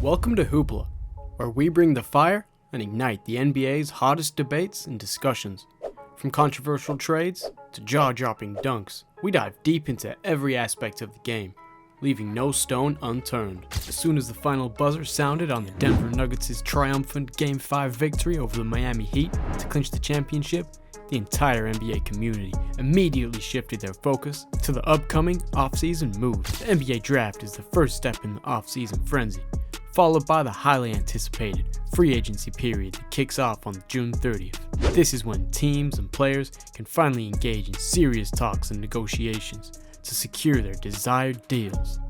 Welcome to Hoopla, where we bring the fire and ignite the NBA's hottest debates and discussions. From controversial trades to jaw-dropping dunks, we dive deep into every aspect of the game, leaving no stone unturned. As soon as the final buzzer sounded on the Denver Nuggets' triumphant Game 5 victory over the Miami Heat to clinch the championship, the entire NBA community immediately shifted their focus to the upcoming offseason moves. The NBA draft is the first step in the offseason frenzy, followed by the highly anticipated free agency period that kicks off on June 30th. This is when teams and players can finally engage in serious talks and negotiations to secure their desired deals.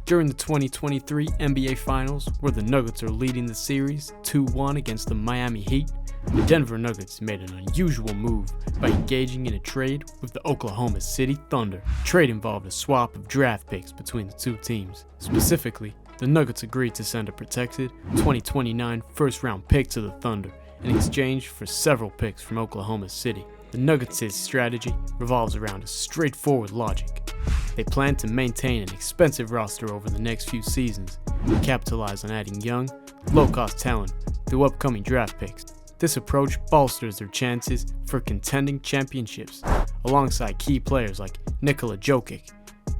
During the 2023 NBA Finals, where the Nuggets are leading the series 2-1 against the Miami Heat, the Denver Nuggets made an unusual move by engaging in a trade with the Oklahoma City Thunder. The trade involved a swap of draft picks between the two teams. Specifically, the Nuggets agreed to send a protected 2029 first-round pick to the Thunder in exchange for several picks from Oklahoma City. The Nuggets' strategy revolves around a straightforward logic. They plan to maintain an expensive roster over the next few seasons and capitalize on adding young, low-cost talent through upcoming draft picks. This approach bolsters their chances for contending championships alongside key players like Nikola Jokic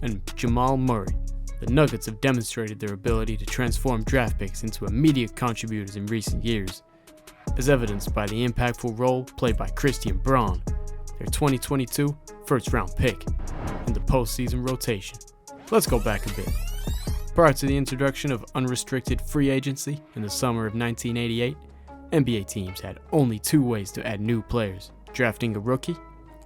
and Jamal Murray. The Nuggets have demonstrated their ability to transform draft picks into immediate contributors in recent years, as evidenced by the impactful role played by Christian Braun, their 2022 first-round pick, in the postseason rotation. Let's go back a bit. Prior to the introduction of unrestricted free agency in the summer of 1988, NBA teams had only two ways to add new players: drafting a rookie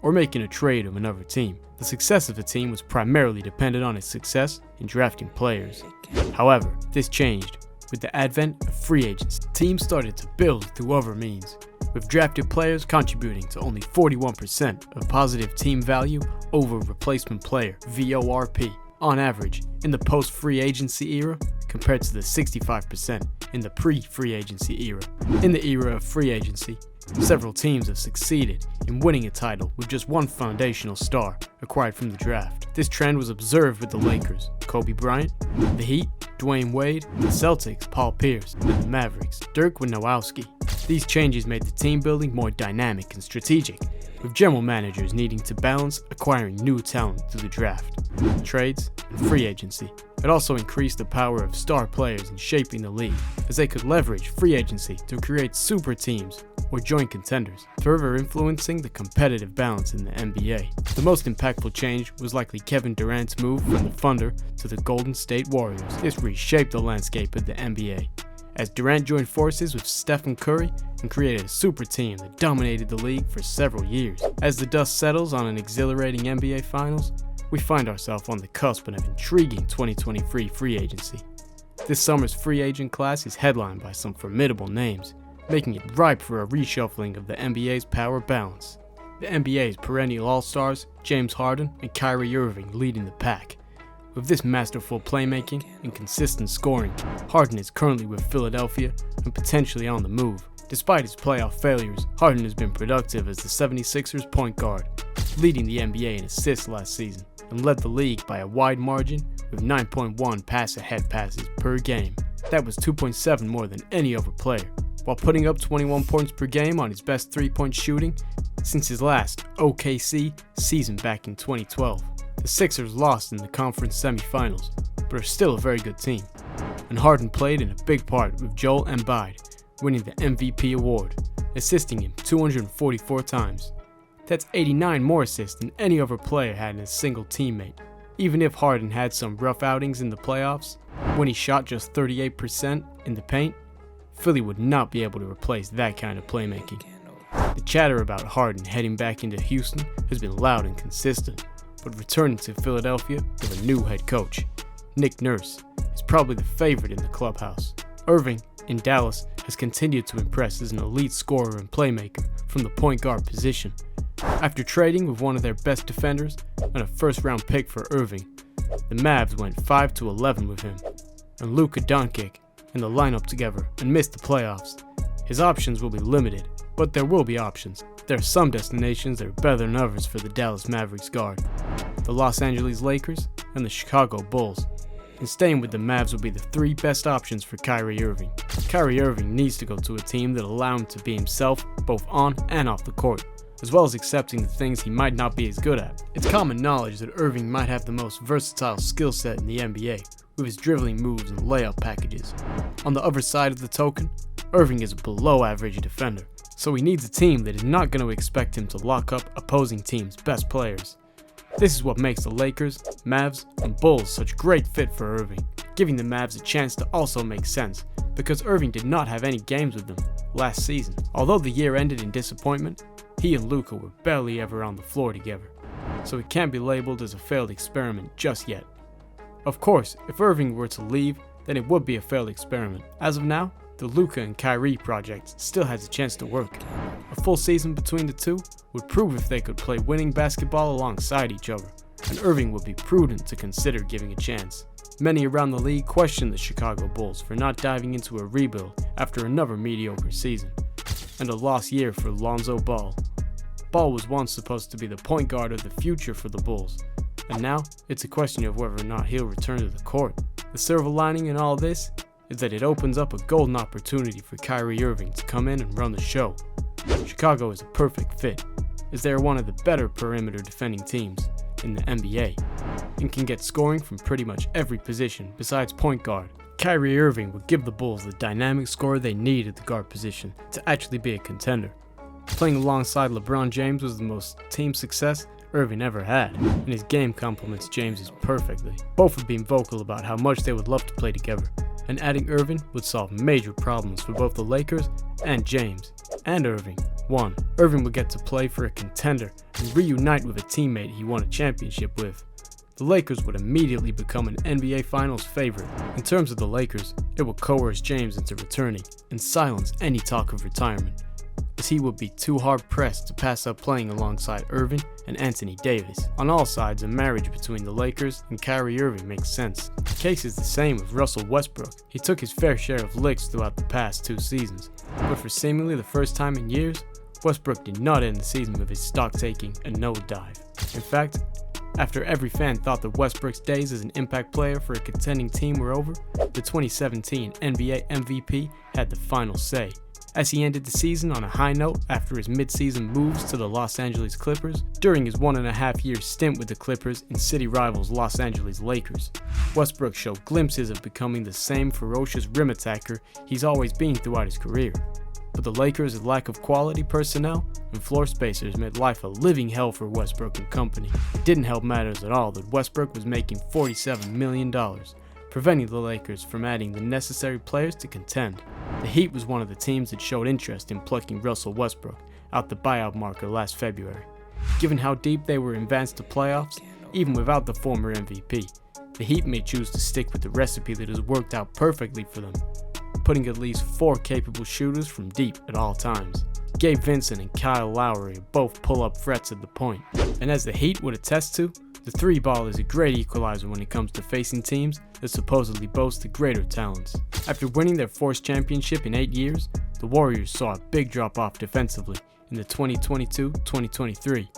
or making a trade of another team. The success of a team was primarily dependent on its success in drafting players. However, this changed with the advent of free agents. Teams started to build through other means, with drafted players contributing to only 41% of positive team value over replacement player (VORP) on average in the post-free agency era, compared to the 65% in the pre-free agency era. In the era of free agency, several teams have succeeded in winning a title with just one foundational star acquired from the draft. This trend was observed with the Lakers, Kobe Bryant, the Heat, Dwayne Wade, the Celtics, Paul Pierce, and the Mavericks, Dirk Nowitzki. These changes made the team building more dynamic and strategic, with general managers needing to balance acquiring new talent through the draft, trades, and free agency. It also increased the power of star players in shaping the league, as they could leverage free agency to create super teams or joint contenders, further influencing the competitive balance in the NBA. The most impactful change was likely Kevin Durant's move from the Thunder to the Golden State Warriors. This reshaped the landscape of the NBA, as Durant joined forces with Stephen Curry and created a super team that dominated the league for several years. As the dust settles on an exhilarating NBA Finals, we find ourselves on the cusp of an intriguing 2023 free agency. This summer's free agent class is headlined by some formidable names, making it ripe for a reshuffling of the NBA's power balance. The NBA's perennial all-stars, James Harden and Kyrie Irving, leading the pack. With this masterful playmaking and consistent scoring, Harden is currently with Philadelphia and potentially on the move. Despite his playoff failures, Harden has been productive as the 76ers point guard, leading the NBA in assists last season, and led the league by a wide margin with 9.1 pass-ahead passes per game. That was 2.7 more than any other player, while putting up 21 points per game on his best three-point shooting since his last OKC season back in 2012. The Sixers lost in the conference semifinals, but are still a very good team, and Harden played in a big part with Joel Embiid winning the MVP award, assisting him 244 times. That's 89 more assists than any other player had in a single teammate. Even if Harden had some rough outings in the playoffs, when he shot just 38% in the paint, Philly would not be able to replace that kind of playmaking. The chatter about Harden heading back into Houston has been loud and consistent, but returning to Philadelphia with a new head coach, Nick Nurse, is probably the favorite in the clubhouse. Irving, in Dallas, has continued to impress as an elite scorer and playmaker from the point guard position. After trading with one of their best defenders and a first-round pick for Irving, the Mavs went 5-11 with him, and Luka Doncic in the lineup together and missed the playoffs. His options will be limited, but there will be options. There are some destinations that are better than others for the Dallas Mavericks guard: the Los Angeles Lakers and the Chicago Bulls. and staying with the Mavs would be the three best options for Kyrie Irving. Kyrie Irving needs to go to a team that allow him to be himself both on and off the court, as well as accepting the things he might not be as good at. It's common knowledge that Irving might have the most versatile skill set in the NBA, with his dribbling moves and layup packages. On the other side of the token, Irving is a below average defender, so he needs a team that is not going to expect him to lock up opposing teams' best players. This is what makes the Lakers, Mavs, and Bulls such great fit for Irving, giving the Mavs a chance to also make sense, because Irving did not have any games with them last season. Although the year ended in disappointment, he and Luka were barely ever on the floor together, so it can't be labeled as a failed experiment just yet. Of course, if Irving were to leave, then it would be a failed experiment. As of now, the Luka and Kyrie project still has a chance to work. A full season between the two would prove if they could play winning basketball alongside each other, and Irving would be prudent to consider giving a chance. Many around the league question the Chicago Bulls for not diving into a rebuild after another mediocre season, and a lost year for Lonzo Ball. Ball was once supposed to be the point guard of the future for the Bulls, and now it's a question of whether or not he'll return to the court. The silver lining in all this is that it opens up a golden opportunity for Kyrie Irving to come in and run the show. Chicago is a perfect fit, as they are one of the better perimeter defending teams in the NBA, and can get scoring from pretty much every position besides point guard. Kyrie Irving would give the Bulls the dynamic scorer they need at the guard position to actually be a contender. Playing alongside LeBron James was the most team success Irving ever had, and his game complements James's perfectly. Both have been vocal about how much they would love to play together, and adding Irving would solve major problems for both the Lakers and James and Irving. 1. Irving would get to play for a contender and reunite with a teammate he won a championship with. The Lakers would immediately become an NBA Finals favorite. In terms of the Lakers, it would coerce James into returning and silence any talk of retirement, as he would be too hard-pressed to pass up playing alongside Irving and Anthony Davis. On all sides, a marriage between the Lakers and Kyrie Irving makes sense. The case is the same with Russell Westbrook. He took his fair share of licks throughout the past 2 seasons, but for seemingly the first time in years, Westbrook did not end the season with his stock-taking and nosedive. In fact, after every fan thought that Westbrook's days as an impact player for a contending team were over, the 2017 NBA MVP had the final say, as he ended the season on a high note after his mid-season moves to the Los Angeles Clippers during his 1.5-year stint with the Clippers and city rivals Los Angeles Lakers. Westbrook showed glimpses of becoming the same ferocious rim attacker he's always been throughout his career, but the Lakers' lack of quality personnel and floor spacers made life a living hell for Westbrook and company. It didn't help matters at all that Westbrook was making $47 million, preventing the Lakers from adding the necessary players to contend. The Heat was one of the teams that showed interest in plucking Russell Westbrook out the buyout market last February. Given how deep they were advanced to playoffs, even without the former MVP, the Heat may choose to stick with the recipe that has worked out perfectly for them, putting at least 4 capable shooters from deep at all times. Gabe Vincent and Kyle Lowry are both pull-up threats at the point, and as the Heat would attest to, the 3-ball is a great equalizer when it comes to facing teams that supposedly boast the greater talents. After winning their 4th championship in 8 years, the Warriors saw a big drop-off defensively in the 2022-2023.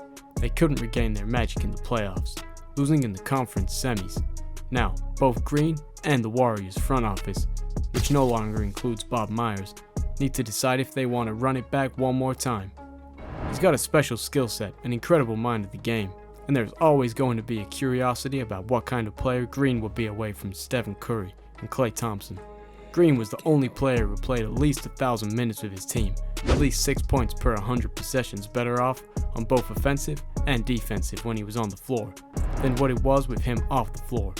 They couldn't regain their magic in the playoffs, losing in the conference semis. Now, both Green and the Warriors front office, which no longer includes Bob Myers, need to decide if they want to run it back one more time. He's got a special skill set, an incredible mind of the game, and there's always going to be a curiosity about what kind of player Green will be away from Stephen Curry and Klay Thompson. Green was the only player who played at least 1,000 minutes with his team, at least 6 points per 100 possessions better off on both offensive and defensive when he was on the floor than what it was with him off the floor.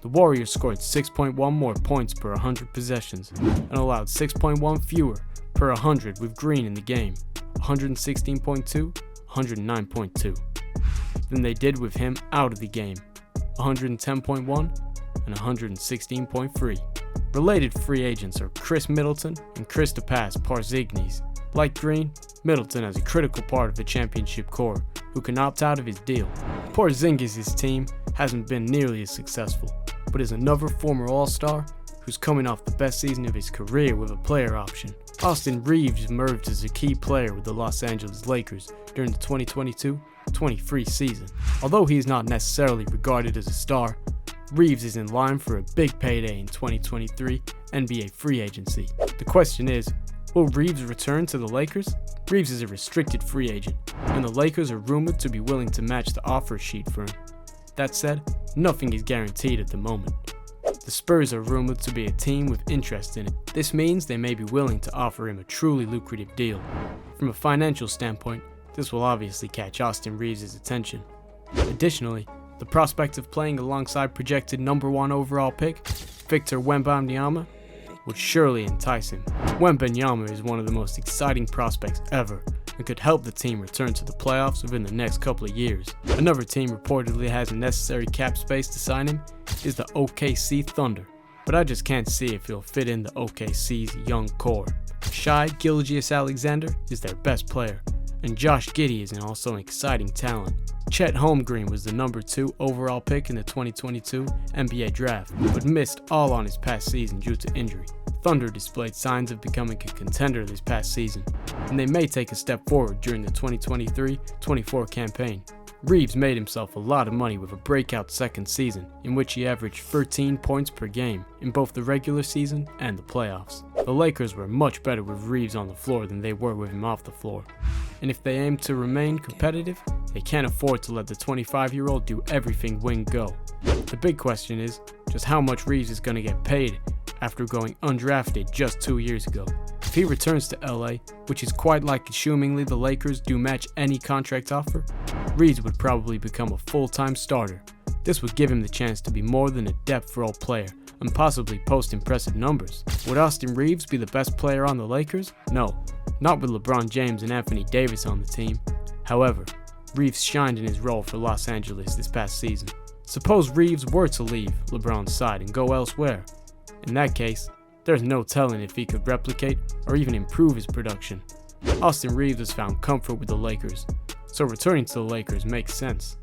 The Warriors scored 6.1 more points per 100 possessions and allowed 6.1 fewer per 100 with Green in the game, 116.2, 109.2, than they did with him out of the game, 110.1 and 116.3. Related free agents are Chris Middleton and Kristaps Porzingis. Like Green, Middleton is a critical part of the championship core who can opt out of his deal. Porzingis' team hasn't been nearly as successful, but is another former All-Star who's coming off the best season of his career with a player option. Austin Reeves emerged as a key player with the Los Angeles Lakers during the 2022-23 season. Although he is not necessarily regarded as a star, Reeves is in line for a big payday in 2023 NBA free agency. The question is, will Reeves return to the Lakers? Reeves is a restricted free agent, and the Lakers are rumored to be willing to match the offer sheet for him. That said, nothing is guaranteed at the moment. The Spurs are rumored to be a team with interest in it. This means they may be willing to offer him a truly lucrative deal. From a financial standpoint, this will obviously catch Austin Reeves' attention. Additionally, the prospect of playing alongside projected number 1 overall pick, Victor Wembanyama, would surely entice him. Wembanyama is one of the most exciting prospects ever and could help the team return to the playoffs within the next couple of years. Another team reportedly has the necessary cap space to sign him is the OKC Thunder, but I just can't see if he'll fit in the OKC's young core. Shai Gilgeous-Alexander is their best player, and Josh Giddey is also an exciting talent. Chet Holmgren was the number 2 overall pick in the 2022 NBA draft, but missed all on his past season due to injury. Thunder displayed signs of becoming a contender this past season, and they may take a step forward during the 2023-24 campaign. Reeves made himself a lot of money with a breakout second season, in which he averaged 13 points per game in both the regular season and the playoffs. The Lakers were much better with Reeves on the floor than they were with him off the floor, and if they aim to remain competitive, they can't afford to let the 25-year-old do everything wing go. The big question is just how much Reeves is going to get paid after going undrafted just 2 years ago. If he returns to LA, which is quite likely assumingly the Lakers do match any contract offer, Reeves would probably become a full-time starter. This would give him the chance to be more than a depth role player and possibly post impressive numbers. Would Austin Reeves be the best player on the Lakers? No, not with LeBron James and Anthony Davis on the team. However, Reeves shined in his role for Los Angeles this past season. Suppose Reeves were to leave LeBron's side and go elsewhere. In that case, there's no telling if he could replicate or even improve his production. Austin Reeves has found comfort with the Lakers, so returning to the Lakers makes sense.